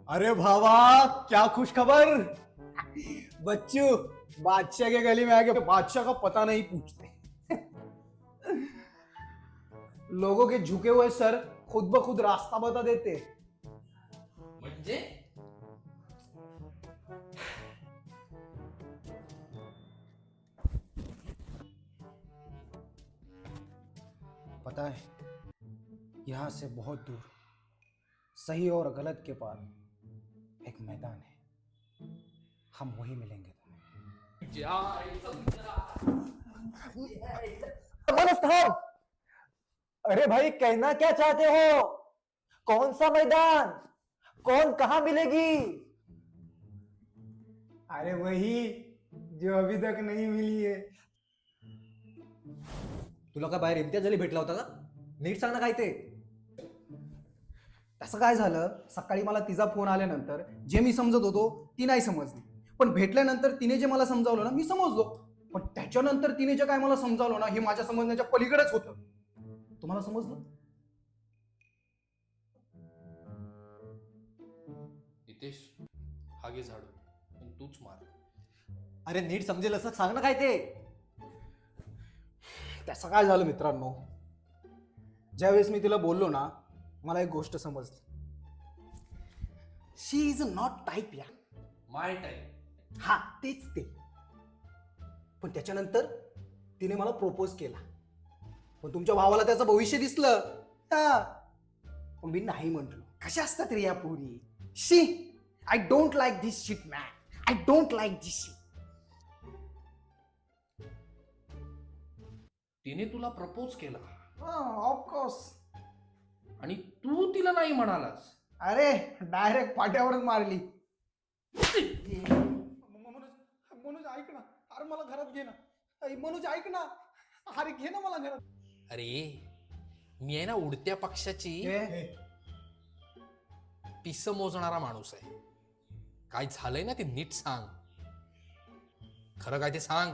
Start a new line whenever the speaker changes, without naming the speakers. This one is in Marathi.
अरे भावा, क्या खुश खबर। बच्चू बादशाह के गली में आके बादशाह का पता नहीं पूछते। लोगों के झुके हुए सर खुद ब खुद रास्ता बता देते।
म्हणजे
पता है, यहां से बहुत दूर सही और गलत के पार एक मैदान है, हम वही मिलेंगे तुम्हें। अरे भाई, कहना क्या चाहते हो? कौन सा मैदान? कौन कहां मिलेगी? अरे वही जो अभी तक नहीं मिली है।
तुला का बाहेर इम्तियाज अली भेटला होता का? नीट सांग ना काय ते.
तसं काय झालं, सकाळी मला तिचा फोन आल्यानंतर जे मी समजत होतो ती नाही समजली, पण भेटल्यानंतर तिने जे मला समजावलं ना मी समजलो, पण त्याच्यानंतर तिने जे काय मला समजावलं ना हे माझ्या समजण्याच्या पलीकडेच होतं. तुम्हाला समजलं?
नितेश, हा घे झाडू पण तूच मार.
अरे नीट समजेल असं सांग ना काय ते.
त्याचं काय झालं मित्रांनो, ज्यावेळेस मी तिला बोललो ना मला एक गोष्ट समजली. शी इज नॉट टाईप या.
माय टाईप.
हा तेच ते. पण त्याच्यानंतर तिने मला प्रपोज केला, पण तुमच्या भावाला त्याचं भविष्य दिसलं हा. पण मी नाही म्हटलो. कशा असतात रे या पोरी. शी, I don't like this shit man, I don't like this shit.
तिने तुला प्रपोज केला
ऑफकोर्स.
आणि तू तिला नाही म्हणालास.
अरे डायरेक्ट पाट्यावरच मारली. मनोज ऐक ना, अरे मला घरात घे ना. मनोज ऐक ना, अरे घे ना मला घरात.
अरे मी आहे ना उडत्या पक्षाची पिस मोजणारा माणूस आहे. काय झालंय ना ते नीट सांग. खरं काय ते सांग.